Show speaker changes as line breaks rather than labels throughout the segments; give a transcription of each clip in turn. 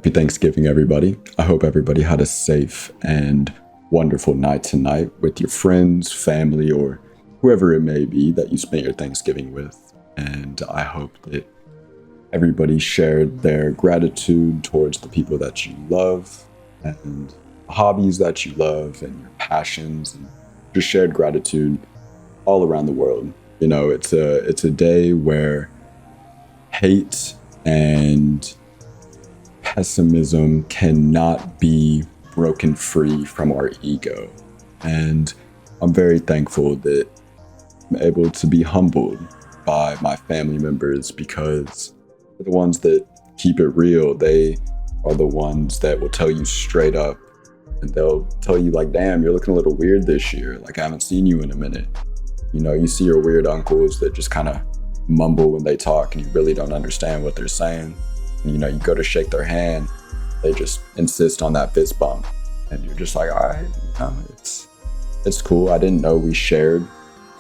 Happy Thanksgiving, everybody. I hope everybody had a safe and wonderful night tonight with your friends, family, or whoever it may be that you spent your Thanksgiving with. And I hope that everybody shared their gratitude towards the people that you love and hobbies that you love and your passions, and just shared gratitude all around the world. You know, it's a day where hate and pessimism cannot be broken free from our ego. And I'm very thankful that I'm able to be humbled by my family members, because they're the ones that keep it real. They are the ones that will tell you straight up, and they'll tell you like, damn, you're looking a little weird this year. Like, I haven't seen you in a minute. You know, you see your weird uncles that just kind of mumble when they talk and you really don't understand what they're saying. And, you know, you go to shake their hand, they just insist on that fist bump. And you're just like, all right, you know, it's cool. I didn't know we shared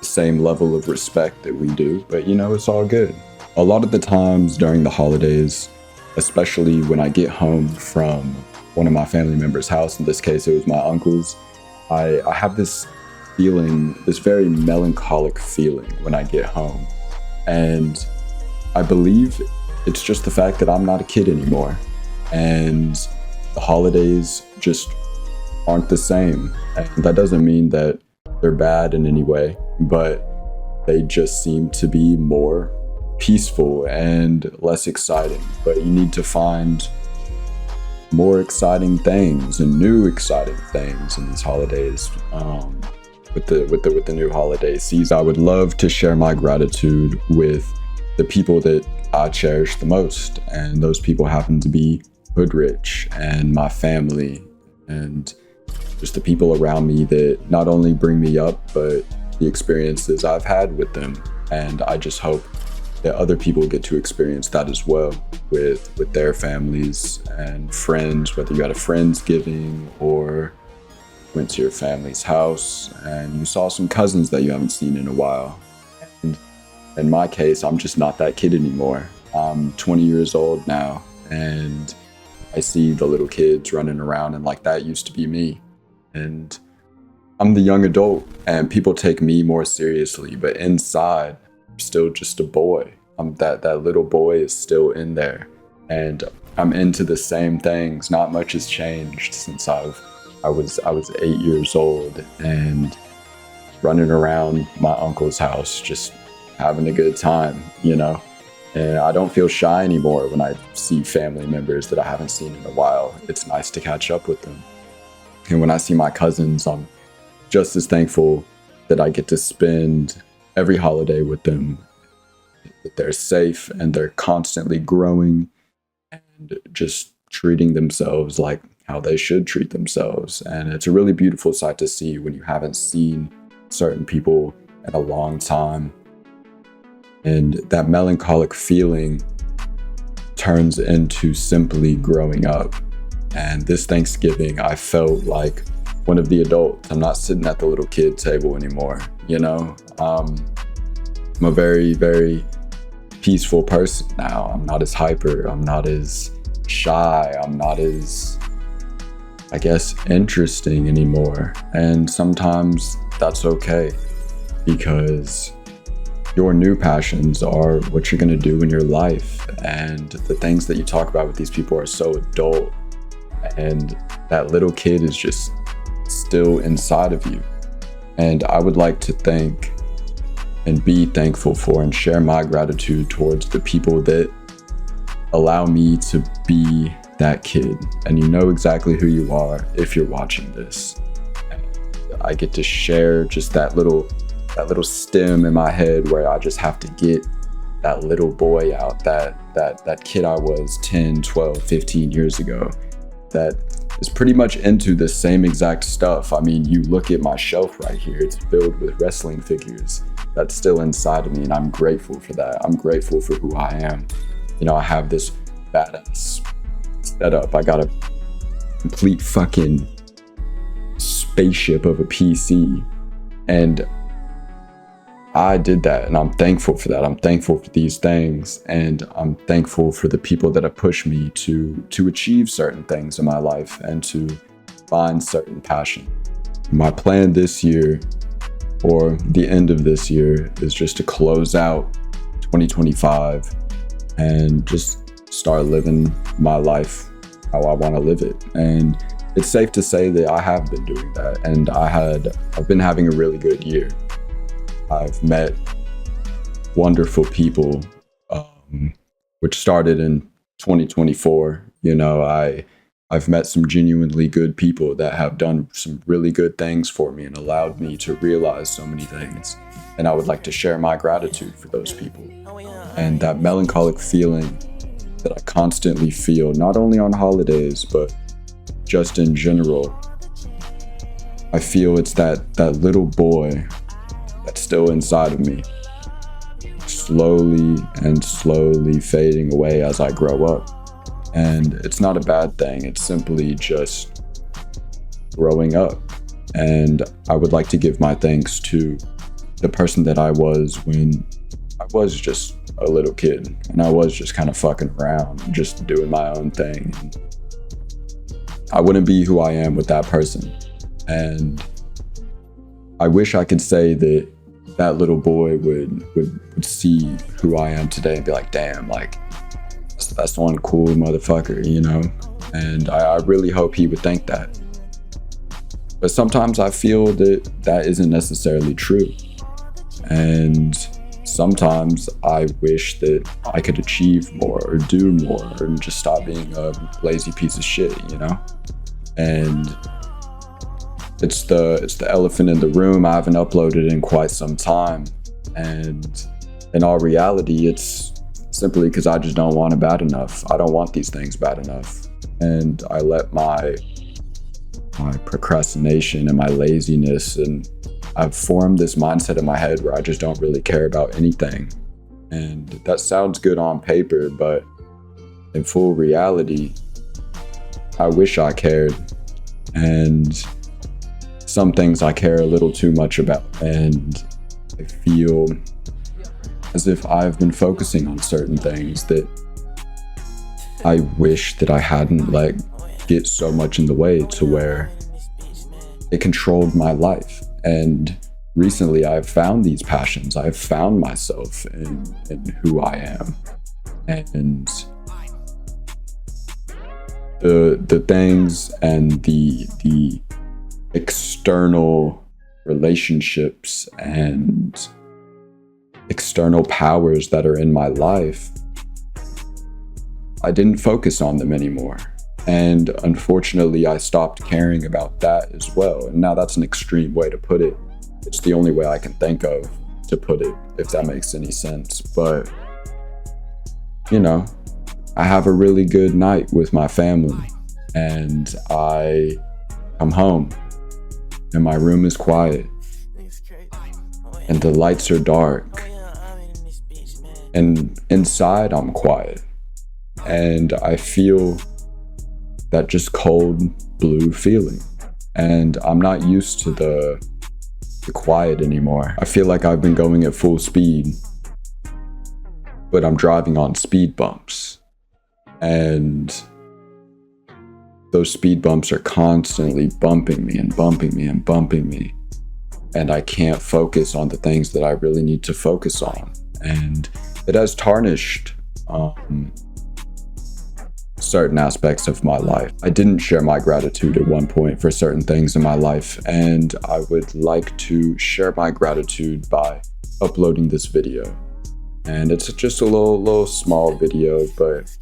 the same level of respect that we do, but you know, it's all good. A lot of the times during the holidays, especially when I get home from one of my family members' house, in this case, it was my uncle's, I have this feeling, this very melancholic feeling when I get home. And I believe it's just the fact that I'm not a kid anymore. And the holidays just aren't the same. And that doesn't mean that they're bad in any way, but they just seem to be more peaceful and less exciting. But you need to find more exciting things and new exciting things in these holidays. With the new holiday season, I would love to share my gratitude with the people that I cherish the most, and those people happen to be Hoodrich and my family, and just the people around me that not only bring me up, but the experiences I've had with them. And I just hope that other people get to experience that as well with their families and friends, whether you had a Friendsgiving or went to your family's house and you saw some cousins that you haven't seen in a while. And in my case, I'm just not that kid anymore. I'm 20 years old now, and I see the little kids running around, and like, that used to be me. And I'm the young adult, and people take me more seriously, but inside, I'm still just a boy. That little boy is still in there, and I'm into the same things. Not much has changed since I was 8 years old and running around my uncle's house, just having a good time, you know? And I don't feel shy anymore when I see family members that I haven't seen in a while. It's nice to catch up with them. And when I see my cousins, I'm just as thankful that I get to spend every holiday with them, that they're safe and they're constantly growing and just treating themselves like how they should treat themselves. And it's a really beautiful sight to see when you haven't seen certain people in a long time. And that melancholic feeling turns into simply growing up. And this Thanksgiving, I felt like one of the adults. I'm not sitting at the little kid table anymore, you know? I'm a very, very peaceful person now. I'm not as hyper. I'm not as shy. I'm not as, I guess, interesting anymore. And sometimes that's okay, because your new passions are what you're gonna do in your life. And the things that you talk about with these people are so adult, and that little kid is just still inside of you. And I would like to thank and be thankful for and share my gratitude towards the people that allow me to be that kid. And you know exactly who you are if you're watching this. And I get to share just that little stem in my head where I just have to get that little boy out, that kid I was 10, 12, 15 years ago, that is pretty much into the same exact stuff. I mean, you look at my shelf right here, it's filled with wrestling figures. That's still inside of me, and I'm grateful for that. I'm grateful for who I am. You know, I have this badass setup. I got a complete fucking spaceship of a PC, and I did that, and I'm thankful for that. I'm thankful for these things, and I'm thankful for the people that have pushed me to achieve certain things in my life and to find certain passion. My plan this year, or the end of this year, is just to close out 2025 and just start living my life how I want to live it. And it's safe to say that I have been doing that, and I've been having a really good year. I've met wonderful people, which started in 2024. You know, I've met some genuinely good people that have done some really good things for me and allowed me to realize so many things. And I would like to share my gratitude for those people. And that melancholic feeling that I constantly feel, not only on holidays, but just in general, I feel it's that little boy that's still inside of me, slowly and slowly fading away as I grow up. And it's not a bad thing. It's simply just growing up. And I would like to give my thanks to the person that I was when I was just a little kid, and I was just kind of fucking around, just doing my own thing. I wouldn't be who I am with that person. And I wish I could say that that little boy would see who I am today and be like, damn, like, that's one cool motherfucker, you know? And I really hope he would think that. But sometimes I feel that that isn't necessarily true. And sometimes I wish that I could achieve more or do more and just stop being a lazy piece of shit, you know? And it's the elephant in the room. I haven't uploaded in quite some time. And in all reality, it's simply because I just don't want it bad enough. I don't want these things bad enough. And I let my procrastination and my laziness, and I've formed this mindset in my head where I just don't really care about anything. And that sounds good on paper, but in full reality, I wish I cared. And some things I care a little too much about. And I feel as if I've been focusing on certain things that I wish that I hadn't let get so much in the way to where it controlled my life. And recently I've found these passions. I've found myself in who I am. And the things and the external relationships and external powers that are in my life, I didn't focus on them anymore. And unfortunately, I stopped caring about that as well. And now that's an extreme way to put it. It's the only way I can think of to put it, if that makes any sense. But, you know, I have a really good night with my family, and I come home and my room is quiet and the lights are dark, and inside I'm quiet, and I feel that just cold blue feeling. And I'm not used to the quiet anymore. I feel like I've been going at full speed, but I'm driving on speed bumps. And those speed bumps are constantly bumping me and bumping me and bumping me. And I can't focus on the things that I really need to focus on. And it has tarnished certain aspects of my life. I didn't share my gratitude at one point for certain things in my life, and I would like to share my gratitude by uploading this video. And it's just a little small video, but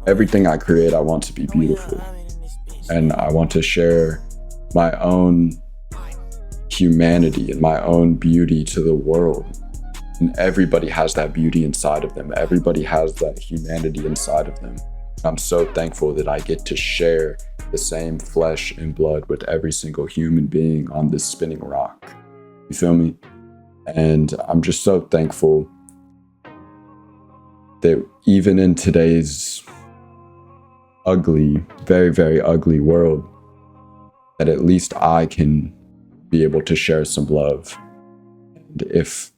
everything I create, I want to be beautiful. And I want to share my own humanity and my own beauty to the world. And everybody has that beauty inside of them. Everybody has that humanity inside of them. I'm so thankful that I get to share the same flesh and blood with every single human being on this spinning rock. You feel me? And I'm just so thankful that even in today's ugly, very, very ugly world, that at least I can be able to share some love. And if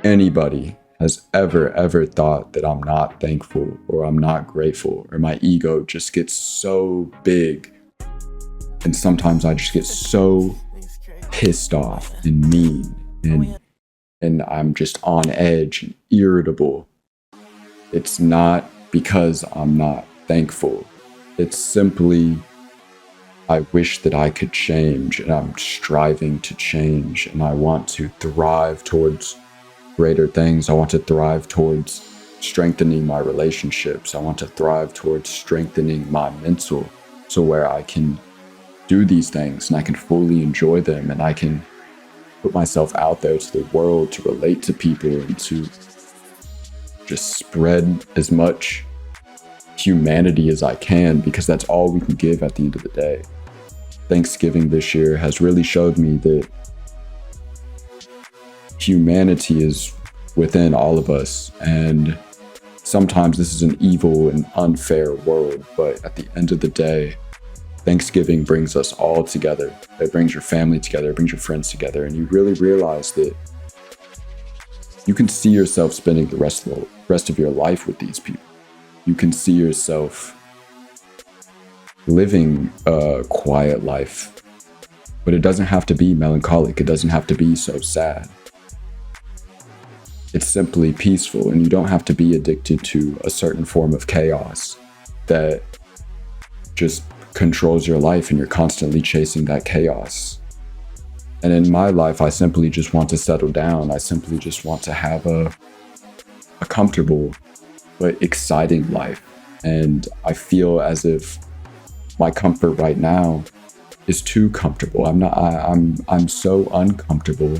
anybody has ever thought that I'm not thankful or I'm not grateful, or my ego just gets so big, and sometimes I just get so pissed off and mean, and I'm just on edge and irritable, it's not because I'm not thankful. It's simply I wish that I could change, and I'm striving to change, and I want to thrive towards greater things. I want to thrive towards strengthening my relationships. I want to thrive towards strengthening my mental, so where I can do these things and I can fully enjoy them, and I can put myself out there to the world to relate to people and to just spread as much humanity as I can, because that's all we can give at the end of the day. Thanksgiving this year has really showed me that humanity is within all of us, and sometimes this is an evil and unfair world, but at the end of the day, Thanksgiving brings us all together. It brings your family together, it brings your friends together, and you really realize that you can see yourself spending the rest of your life with these people. You can see yourself living a quiet life, but it doesn't have to be melancholic. It doesn't have to be so sad. It's simply peaceful, and you don't have to be addicted to a certain form of chaos that just controls your life, and you're constantly chasing that chaos. And in my life, I simply just want to settle down. I simply just want to have a comfortable but exciting life. And I feel as if my comfort right now is too comfortable. I'm so uncomfortable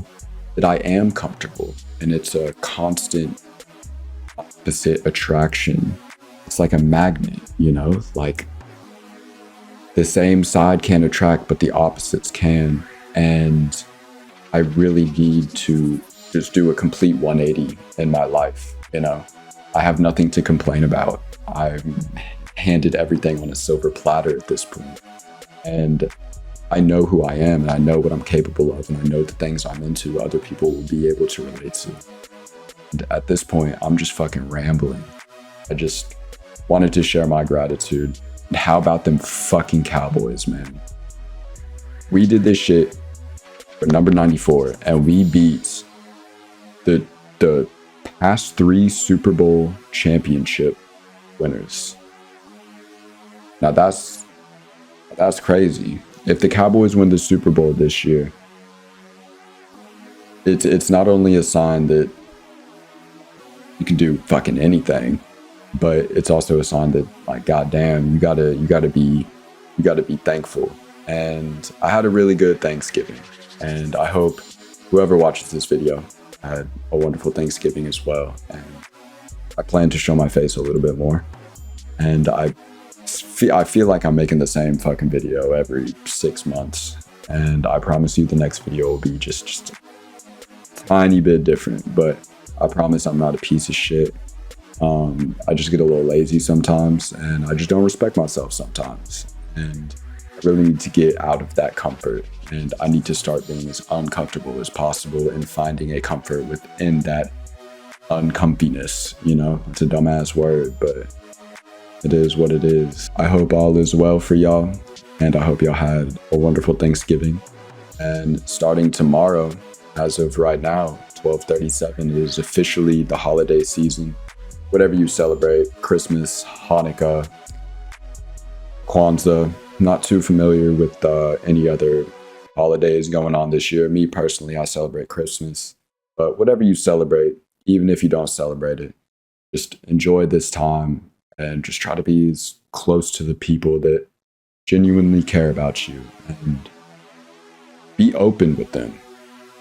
that I am comfortable. And it's a constant opposite attraction. It's like a magnet, you know? Like the same side can attract, but the opposites can. And I really need to just do a complete 180 in my life, you know? I have nothing to complain about. I'm handed everything on a silver platter at this point. And I know who I am, and I know what I'm capable of, and I know the things I'm into other people will be able to relate to. And at this point, I'm just fucking rambling. I just wanted to share my gratitude. And how about them fucking Cowboys, man? We did this shit for number 94, and we beat the past 3 Super Bowl championship winners. Now that's crazy. If the Cowboys win the Super Bowl this year, it's not only a sign that you can do fucking anything, but it's also a sign that, like, goddamn, you gotta be thankful. And I had a really good Thanksgiving, and I hope whoever watches this video had a wonderful Thanksgiving as well. And I plan to show my face a little bit more. And I feel like I'm making the same fucking video every 6 months. And I promise you the next video will be just a tiny bit different, but I promise I'm not a piece of shit. I just get a little lazy sometimes, and I just don't respect myself sometimes. And I really need to get out of that comfort, and I need to start being as uncomfortable as possible and finding a comfort within that uncomfiness. You know, it's a dumbass word, but it is what it is. I hope all is well for y'all, and I hope y'all had a wonderful Thanksgiving. And starting tomorrow, as of right now, 12:37, is officially the holiday season. Whatever you celebrate, Christmas, Hanukkah, Kwanzaa. Not too familiar with any other holidays going on this year. Me personally, I celebrate Christmas. But whatever you celebrate, even if you don't celebrate it, just enjoy this time and just try to be as close to the people that genuinely care about you, and be open with them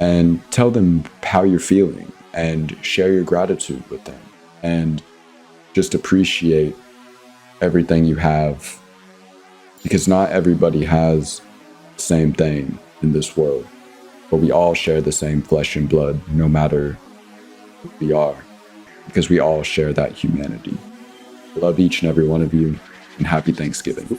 and tell them how you're feeling and share your gratitude with them, and just appreciate everything you have, because not everybody has the same thing in this world, but we all share the same flesh and blood, no matter who we are, because we all share that humanity. I love each and every one of you, and happy Thanksgiving.